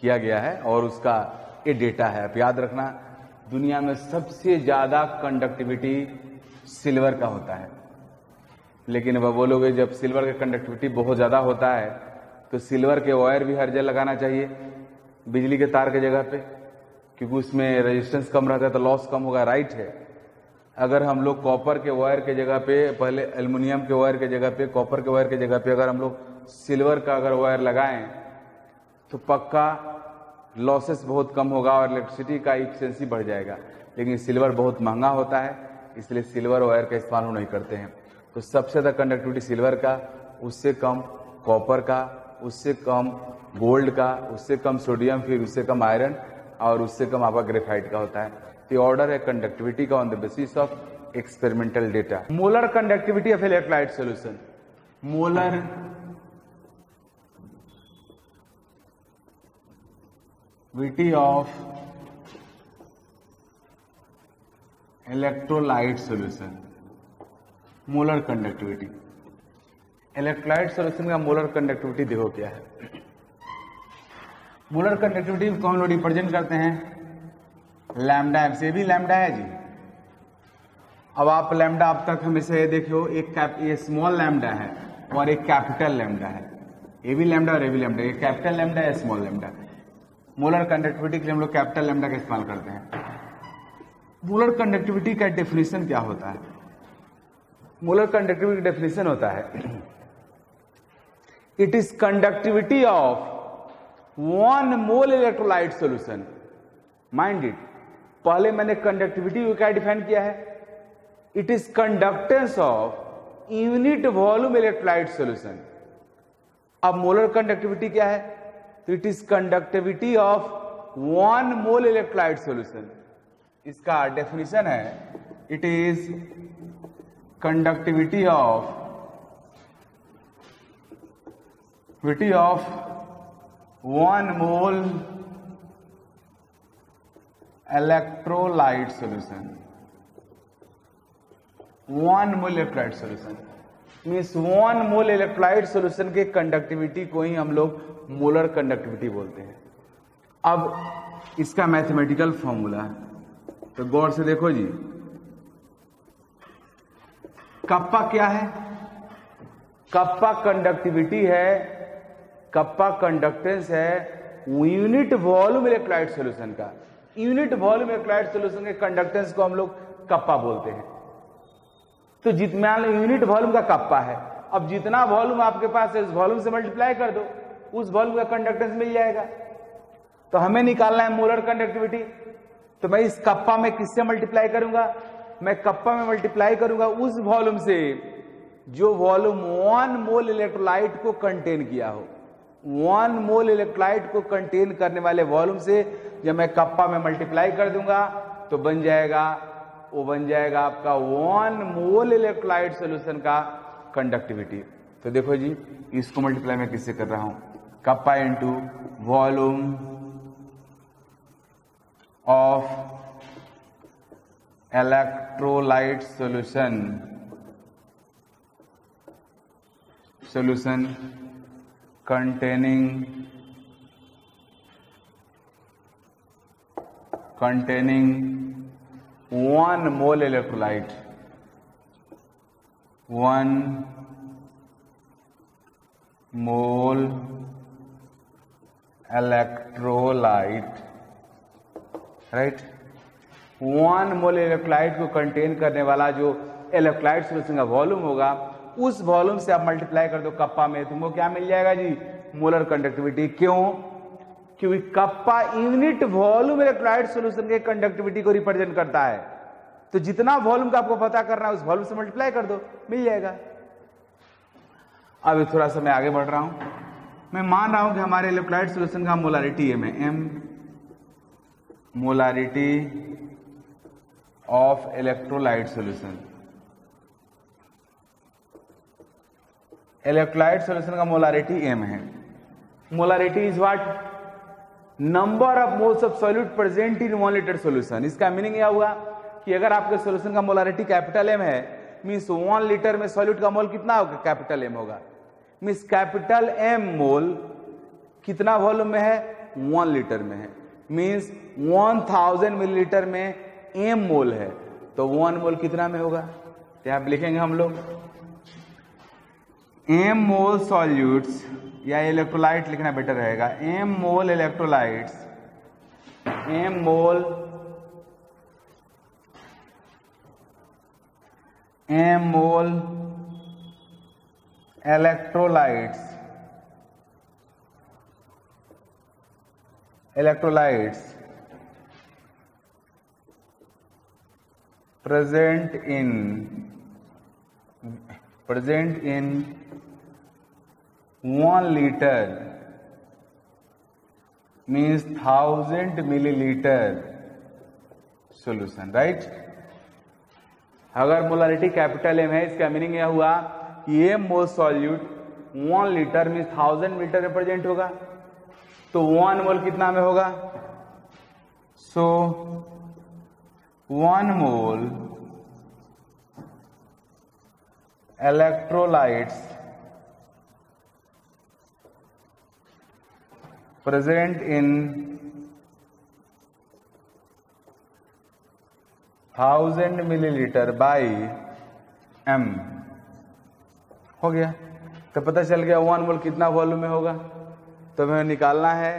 किया गया है और उसका ये डेटा है। आप याद रखना, दुनिया में सबसे ज्यादा कंडक्टिविटी सिल्वर का होता है, लेकिन अब बोलोगे जब सिल्वर का कंडक्टिविटी बहुत ज्यादा होता है तो सिल्वर के वायर भी हर जगह लगाना चाहिए बिजली के तार के जगह पे, क्योंकि उसमें रेजिस्टेंस कम रहता है तो लॉस कम होगा, राइट है। अगर हम लोग कॉपर के वायर के जगह पे, पहले एल्युमिनियम के वायर के जगह पे, कॉपर के वायर के जगह पे अगर हम लोग सिल्वर का अगर वायर लगाएं तो पक्का लॉसेस बहुत कम होगा और इलेक्ट्रिसिटी का एफिशिएंसी बढ़ जाएगा। लेकिन सिल्वर बहुत महंगा होता है, इसलिए सिल्वर वायर का इस्तेमाल नहीं करते हैं। तो सबसे ज़्यादा कंडक्टिविटी सिल्वर का, उससे कम कॉपर का, उससे कम गोल्ड का, उससे कम सोडियम, फिर उससे कम आयरन, और उससे कम आपका ग्रेफाइट का होता है। तो ऑर्डर है कंडक्टिविटी का on the basis of experimental data. Molar conductivity of electrolyte solution, molar conductivity of electrolyte solution, molar conductivity. Electrolyte solution का मोलर कंडक्टिविटी देखो क्या है। मोलर कंडक्टिविटी को हम लोग रिप्रेजेंट करते हैं लैम्डा एम से। भी लैम्डा है जी। अब आप लैम्डा अब तक हमेशा ये देखो, एक स्मॉल लैम्डा है और एक कैपिटल लैम्डा है। ये भी लैम्डा और ये भी लैम्डा, ये कैपिटल लैम्डा है, स्मॉल लैम्डा। मोलर कंडक्टिविटी के लिए हम लोग कैपिटल लैम्डा का इस्तेमाल करते हैं। मोलर कंडक्टिविटी का डेफिनेशन क्या होता है? मोलर कंडक्टिविटी का डेफिनेशन होता है it is conductivity of 1 mole electrolyte solution. Mind it, पहले मैंने कंडक्टिविटी को क्या डिफाइन किया है? It is conductance of unit volume electrolyte solution. अब मोलर कंडक्टिविटी क्या है? तो it is conductivity of 1 mole electrolyte solution. इसका डेफिनेशन है it is conductivity of 1 mole electrolyte solution. 1 mole electrolyte solution means 1 mole electrolyte solution के कंडक्टिविटी को ही हम लोग मोलर कंडक्टिविटी बोलते हैं। अब इसका मैथमेटिकल फॉर्मूला तो गौर से देखो जी, कप्पा क्या है? कप्पा कंडक्टिविटी है, कप्पा कंडक्टेंस है यूनिट वॉल्यूम इलेक्ट्रोलाइट सॉल्यूशन का। यूनिट वॉल्यूम इलेक्ट्रोलाइट सॉल्यूशन के कंडक्टेंस को हम लोग कप्पा बोलते हैं। तो जितना यूनिट वॉल्यूम का कप्पा है, अब जितना वॉल्यूम आपके पास है उस वॉल्यूम से मल्टीप्लाई कर दो, उस वॉल्यूम का कंडक्टेंस मिल जाएगा। तो हमें निकालना है मोलर कंडक्टिविटी, तो मैं इस कप्पा में किससे मल्टीप्लाई करूंगा? मैं कप्पा में मल्टीप्लाई करूंगा उस वॉल्यूम से जो वॉल्यूम 1 मोल इलेक्ट्रोलाइट को कंटेन किया हो। 1 मोल इलेक्ट्रोलाइट को कंटेन करने वाले वॉल्यूम से जब मैं कप्पा में मल्टीप्लाई कर दूंगा तो बन जाएगा आपका 1 मोल इलेक्ट्रोलाइट सॉल्यूशन का कंडक्टिविटी। तो देखो जी, इसको मल्टीप्लाई मैं किससे कर रहा हूं? Kappa into volume of electrolyte solution containing 1 mole electrolyte, 1 mole electrolyte, right. 1 mole electrolyte को कंटेन करने वाला जो इलेक्ट्रोलाइट सॉल्यूशन का वॉल्यूम होगा, उस वॉल्यूम से आप मल्टीप्लाई कर दो कप्पा में, तुमको क्या मिल जाएगा जी? Molar conductivity. क्यों? क्योंकि kappa unit volume electrolyte solution के कंडक्टिविटी को रिप्रेजेंट करता है। तो जितना वॉल्यूम का आपको पता करना है उस वॉल्यूम से मल्टीप्लाई कर दो, मिल जाएगा। अब थोड़ा सा मैं आगे बढ़ रहा हूं। मैं मान रहा हूं कि हमारे इलेक्ट्रोलाइट सॉल्यूशन का मोलारिटी M है, M molarity of electrolyte solution. Electrolyte solution का मोलारिटी M है। Molarity is what? Number of moles of solute present in 1 litre solution. इसका मीनिंग यह हुआ कि अगर आपके सॉल्यूशन का मोलारिटी कैपिटल M है, मींस 1 लीटर में सॉल्यूट का मोल कितना होगा? कैपिटल M होगा। मींस कैपिटल M मोल कितना वॉल्यूम में है? 1 लीटर में है। मींस 1000 मिलीलीटर में M मोल है, तो 1 मोल कितना में होगा? तो यहां लिखेंगे हम लोग M मोल सॉल्यूट्स, या इलेक्ट्रोलाइट लिखना बेटर रहेगा। M mole electrolytes, M mole electrolytes present in 1 liter means 1000 milliliter solution, right? अगर मोलारिटी कैपिटल M है, इसका मीनिंग यह हुआ कि M mole solute 1 litre means 1000 metre represent होगा, तो 1 मोल कितना में होगा? सो 1 मोल electrolytes present in 1000 milliliter by M हो गया। तो पता चल गया 1 मोल कितना वॉल्यूम में होगा। तो हमें निकालना है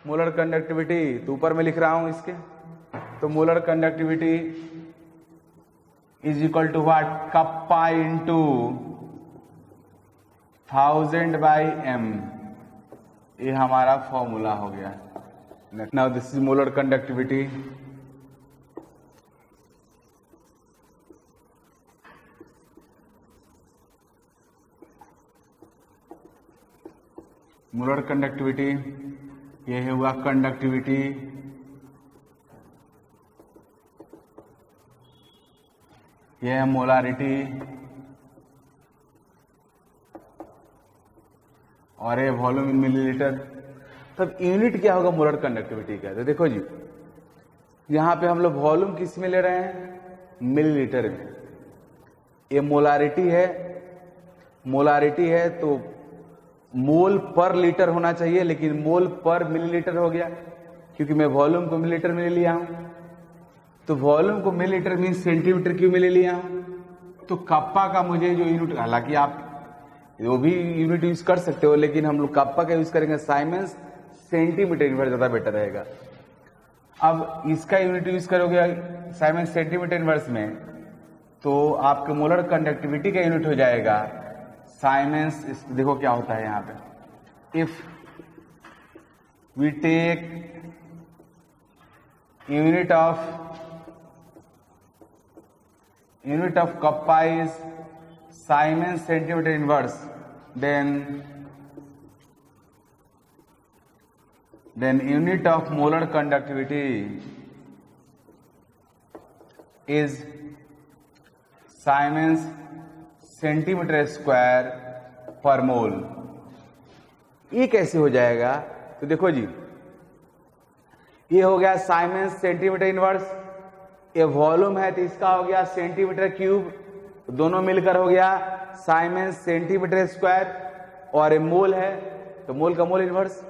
मोलर कंडक्टिविटी, तो ऊपर में लिख रहा हूं इसके। तो molar conductivity is equal to what? Kappa into 1000 by M। ये हमारा फॉर्मूला हो गया। Now this is molar conductivity. Molar conductivity, यह हुआ कंडक्टिविटी, यह है मोलारिटी, और ये वॉल्यूम इन मिलीलीटर। तब यूनिट क्या होगा मोलर कंडक्टिविटी का? तो देखो जी, यहां पे हम लोग वॉल्यूम किस में ले रहे हैं? मिलीलीटर में। ये मोलारिटी है तो मोल पर लीटर होना चाहिए, लेकिन मोल पर मिलीलीटर हो गया क्योंकि मैं वॉल्यूम को मिलीलीटर में ले लिया हूं। तो वॉल्यूम को मिलीलीटर मीन सेंटीमीटर क्यूब में ले लिया हूं। तो कप्पा का मुझे जो यूनिट, हालांकि आप वो भी यूनिट यूज कर सकते हो, लेकिन हम लोग कप्पा का यूज करेंगे। साइमेंस सेंटीमीटर इनवर्स ज्यादा बेटर रहेगा। अब इसका यूनिट यूज करोगे साइमेंस सेंटीमीटर इनवर्स में, तो आपके मोलर कंडक्टिविटी का यूनिट हो जाएगा साइमेंस। देखो क्या होता है यहां पे, if we take unit of kappa is Siemens centimetre inverse, then unit of molar conductivity is Siemens centimetre square per mole. ये कैसे हो जाएगा? तो देखो जी, ये हो गया साइमेंस सेंटीमीटर इनवर्स, ये वॉल्यूम है तो इसका हो गया सेंटीमीटर क्यूब, दोनों मिलकर हो गया साइमेंस सेंटीमीटर स्क्वायर, और ये मोल है तो मोल का मोल इनवर्स।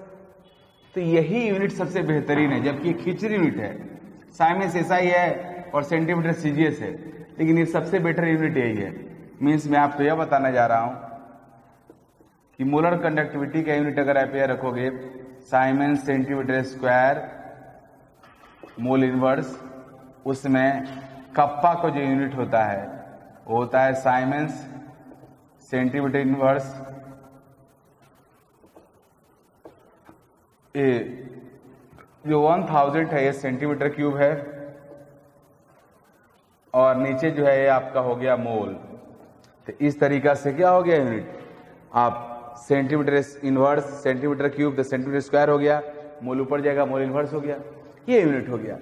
तो यही यूनिट सबसे बेहतरीन है, जबकि खिचड़ी यूनिट है। साइमेंस एसआई है और सेंटीमीटर सीजीएस है, लेकिन ये सबसे बेटर यूनिट यही है। मीन्स मैं आपको यह बताना जा रहा हूं कि मोलर कंडक्टिविटी का यूनिट अगर आप यह रखोगे साइमेंस सेंटीमीटर स्क्वायर मोल इनवर्स, उसमें कप्पा का जो यूनिट होता है वो होता है साइमेंस सेंटीमीटर इनवर्स। ये जो 1000 है ये सेंटीमीटर क्यूब है, और नीचे जो है ये आपका हो गया मोल। तो इस तरीका से क्या हो गया यूनिट, आप सेंटीमीटर इनवर्स सेंटीमीटर क्यूब तो सेंटीमीटर स्क्वायर हो गया, मोल ऊपर जाएगा मोल इनवर्स हो गया, ये यूनिट हो गया।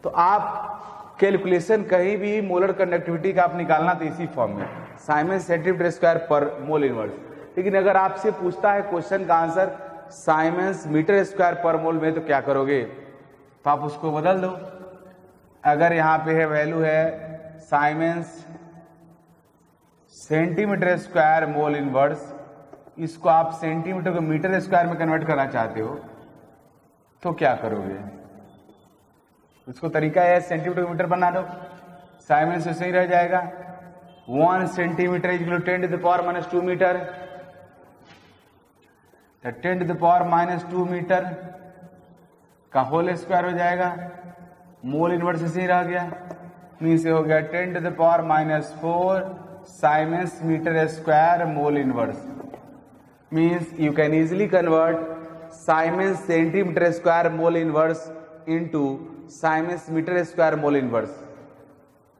तो आप कैलकुलेशन कहीं भी मोलर कंडक्टिविटी का आप निकालना तो इसी फॉर्म में साइमेंस centimetre square per mole inverse. लेकिन अगर आपसे पूछता है क्वेश्चन का आंसर साइमेंस मीटर स्क्वायर पर मोल में, तो क्या करोगे? तो आप उसको बदल दो। अगर यहां पे है वैल्यू है साइमेंस सेंटीमीटर स्क्वायर मोल इनवर्स, इसको आप सेंटीमीटर को मीटर स्क्वायर में कन्वर्ट करना चाहते हो, तो क्या करोगे? इसको तरीका है सेंटीमीटर को मीटर बना दो, साइमेंस ऐसे ही रह जाएगा। 1 centimetre is equal to 10 to the power minus 2 metre, 10 to the power minus 2 metre का होल स्क्वायर हो जाएगा। मोल इनवर्स ऐसे ही रह गया, मीन हो गया 10 to the power minus 4 Siemens metre square mole inverse. Means you can easily convert Siemens centimetre square mole inverse into Siemens metre square mole inverse.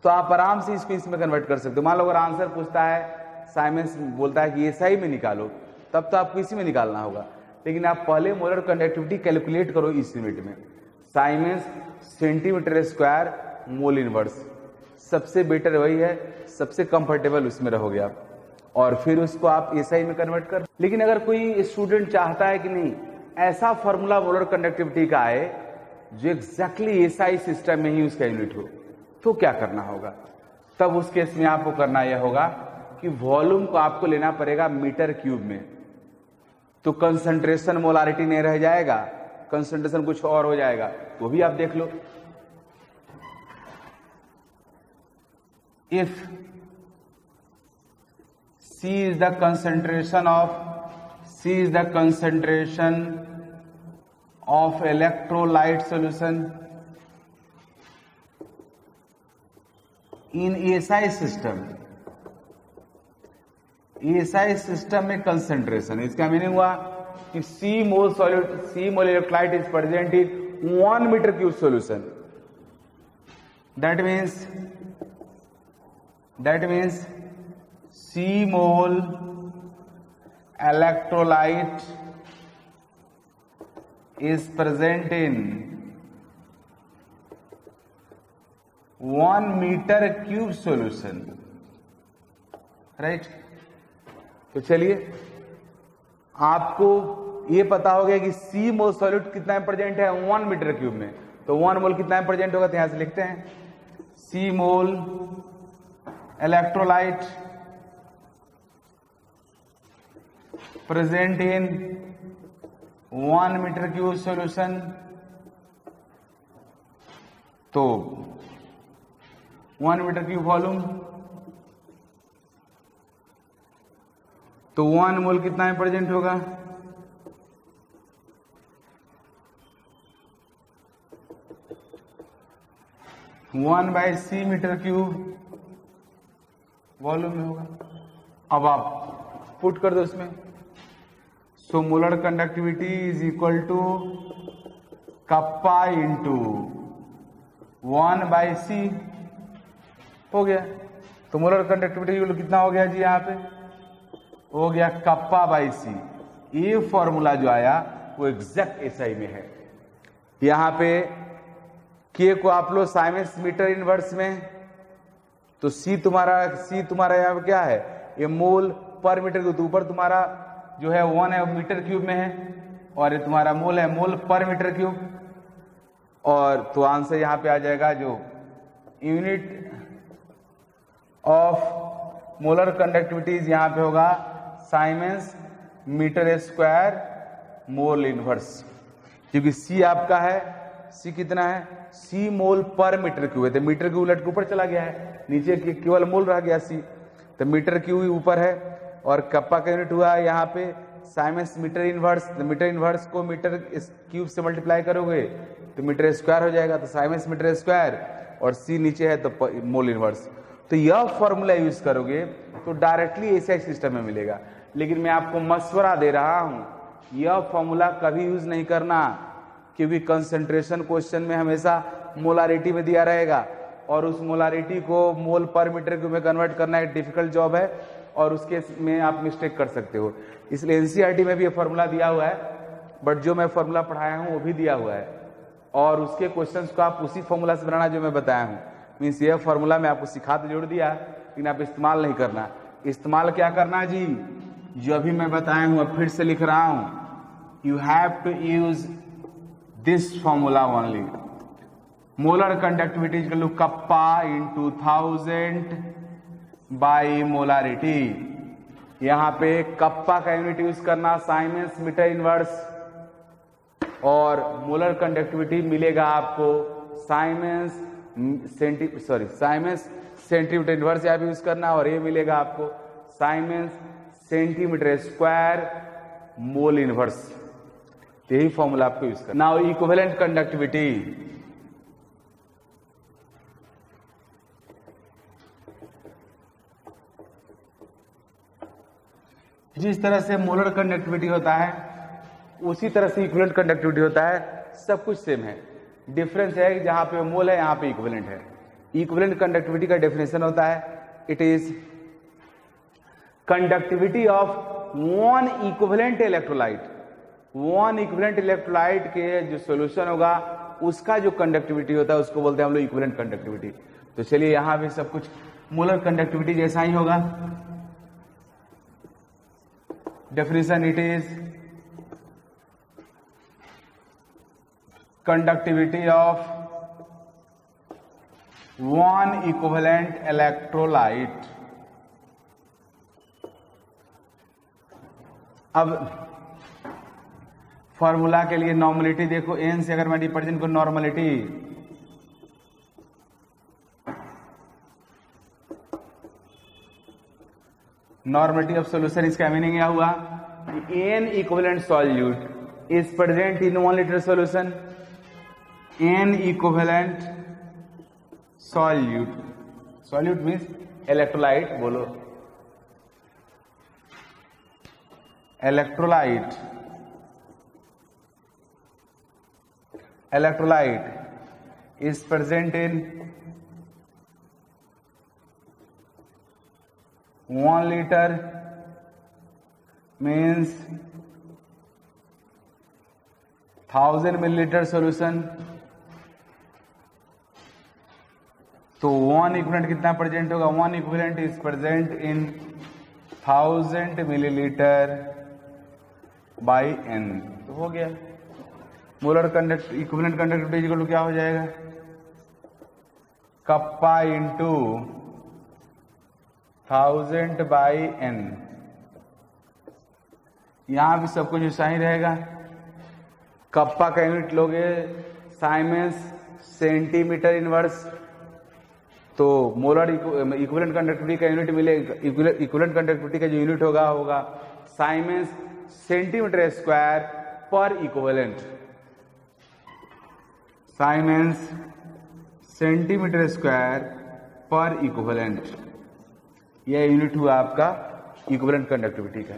तो आप आराम से इसको इसमें कन्वर्ट कर सकते हो। मान लो अगर आंसर पूछता है साइमेंस बोलता है कि एसआई में निकालो, तब तो आपको इसी में निकालना होगा, लेकिन आप पहले मोलर कंडक्टिविटी कैलकुलेट करो इस यूनिट में, साइमेंस सेंटीमीटर स्क्वायर मोल इनवर्स। सबसे बेटर वही है, सबसे कंफर्टेबल उसमें रहोगे आप, और फिर उसको आप एसआई में कन्वर्ट कर। लेकिन अगर कोई स्टूडेंट चाहता है कि नहीं ऐसा फॉर्मूला मोलर कंडक्टिविटी का आए जो एग्जैक्टली एसआई सिस्टम में ही उसका यूनिट हो, तो क्या करना होगा? तब उस केस में आपको करना यह होगा कि वॉल्यूम को आपको लेना पड़ेगा मीटर क्यूब में, तो कंसंट्रेशन मोलारिटी नहीं रह जाएगा, कंसंट्रेशन कुछ और हो जाएगा, वो भी आप देख लो। If C is the concentration of electrolyte solution in SI system, SI system में concentration, इसका मीनिंग हुआ कि C mole electrolyte is present in 1 meter cube solution. That means C mole electrolyte is present in 1 meter cube solution, right. तो चलिए आपको ये पता हो गया कि सी मोल सॉल्यूट कितना प्रेजेंट है 1 मीटर क्यूब में, तो 1 मोल कितना प्रेजेंट होगा, तो यहां से लिखते हैं C mole electrolyte present in 1 metre cube solution. तो 1 मीटर क्यूब वॉल्यूम, तो 1 मोल कितना प्रेजेंट होगा, 1/c मीटर क्यूब वॉल्यूम में होगा। अब आप पुट कर दो इसमें, so molar conductivity is equal to kappa into 1/c हो गया। तो मोलर कंडक्टिविटी कितना हो गया जी, यहाँ पे हो गया कप्पा बाई सी। ये फॉर्मूला जो आया वो एग्जैक्ट एसआई में है। यहां पे के को आप लोग साइमेंस मीटर इनवर्स में, तो सी तुम्हारा यहां पे क्या है, ये मोल पर मीटर के ऊपर तुम्हारा जो है 1 है मीटर क्यूब में है, और ये तुम्हारा मोल है मोल पर मीटर क्यूब। और तो आंसर यहां पे आ जाएगा जो यूनिट ऑफ मोलर कंडक्टिविटी यहां पे होगा साइमेंस मीटर स्क्वायर मोल इनवर्स, क्योंकि सी आपका है, सी कितना है, सी मोल पर मीटर क्यूब है, तो मीटर के उलट के ऊपर चला गया है, नीचे केवल मोल रह गया सी, तो मीटर क्यूब ऊपर है। और कप्पा का यूनिट हुआ यहाँ पे साइमेंस मीटर इनवर्स, तो मीटर इनवर्स को मीटर क्यूब से मल्टीप्लाई करोगे तो मीटर स्क्वायर हो जाएगा, तो साइमेंस मीटर स्क्वायर, और सी नीचे है तो मोल इनवर्स। तो यह फॉर्मूला यूज करोगे तो डायरेक्टली एसआई सिस्टम में मिलेगा। लेकिन मैं आपको मशवरा दे रहा हूं, यह फॉर्मूला कभी यूज नहीं करना, क्योंकि कंसंट्रेशन क्वेश्चन में हमेशा मोलारिटी में दिया रहेगा, और उस मोलारिटी को मोल पर मीटर क्यूब में कन्वर्ट करना एक डिफिकल्ट जॉब है, और उसके में आप मिस्टेक कर सकते हो। इसलिए एनसीईआरटी में भी ये फॉर्मूला दिया हुआ है, बट जो मैं फॉर्मूला पढ़ाया हूं वो भी दिया हुआ है, और उसके क्वेश्चंस को आप उसी फॉर्मूला से बनाना जो मैं बताया हूं। मीन्स ये फॉर्मूला मैं आपको सिखा तो जोड़ दिया, लेकिन आप इस्तेमाल नहीं करना। इस्तेमाल क्या करना है जी, जो अभी मैं बताया हूं अब फिर से लिख रहा हूं, you have to use this formula only. Molar conductivity is equal to kappa into 1000 by molarity. यहां पे कप्पा का यूनिट यूज करना साइमेंस मीटर इनवर्स, और मोलर कंडक्टिविटी मिलेगा आपको साइमेंस सेंटीमीटर इनवर्स यहाँ भी यूज करना, और ये मिलेगा आपको साइमेंस सेंटीमीटर स्क्वायर मोल इनवर्स। यही फॉर्मूला आपको यूज करना। नाउ इक्विवेलेंट कंडक्टिविटी, जिस तरह से मोलर कंडक्टिविटी होता है उसी तरह से इक्विवेलेंट कंडक्टिविटी होता है, सब कुछ सेम है। डिफरेंस है कि जहां पे मोल है यहां पे इक्विवेलेंट है। इक्विवेलेंट कंडक्टिविटी का डेफिनेशन होता है, it is conductivity of one equivalent electrolyte. One equivalent electrolyte के जो सॉल्यूशन होगा उसका जो कंडक्टिविटी होता है उसको बोलते हैं हम लोग इक्विवेलेंट कंडक्टिविटी। तो चलिए यहां भी सब कुछ मोलर कंडक्टिविटी जैसा ही होगा। Definition, it is conductivity of one equivalent electrolyte। अब फॉर्मूला के लिए नॉर्मलिटी देखो, एन से अगर मैं रिप्रेजेंट करूं नॉर्मलिटी, नॉर्मलिटी ऑफ सॉल्यूशन, इसका मीनिंग क्या हुआ, N equivalent solute is present in 1 litre solution. N equivalent solute, solute means electrolyte, बोलो electrolyte, electrolyte is present in 1 liter, means 1000 millilitre solution, तो 1 इक्विवेलेंट कितना प्रेजेंट होगा? 1 equivalent is present in 1000 millilitre by n। तो हो गया molar equivalent conductivity equal to क्या हो जाएगा? Kappa into 1000 by n। यहां भी सब कुछ ऐसा ही रहेगा। कप्पा का यूनिट लोगे साइमेंस सेंटीमीटर इनवर्स, तो मोलर इक्विवेलेंट कंडक्टिविटी का यूनिट मिलेगा, इक्विवेलेंट कंडक्टिविटी का जो यूनिट होगा साइमेंस सेंटीमीटर स्क्वायर पर इक्विवेलेंट। साइमेंस सेंटीमीटर स्क्वायर पर इक्विवेलेंट, यह यूनिट हुआ आपका इक्विवेलेंट कंडक्टिविटी का।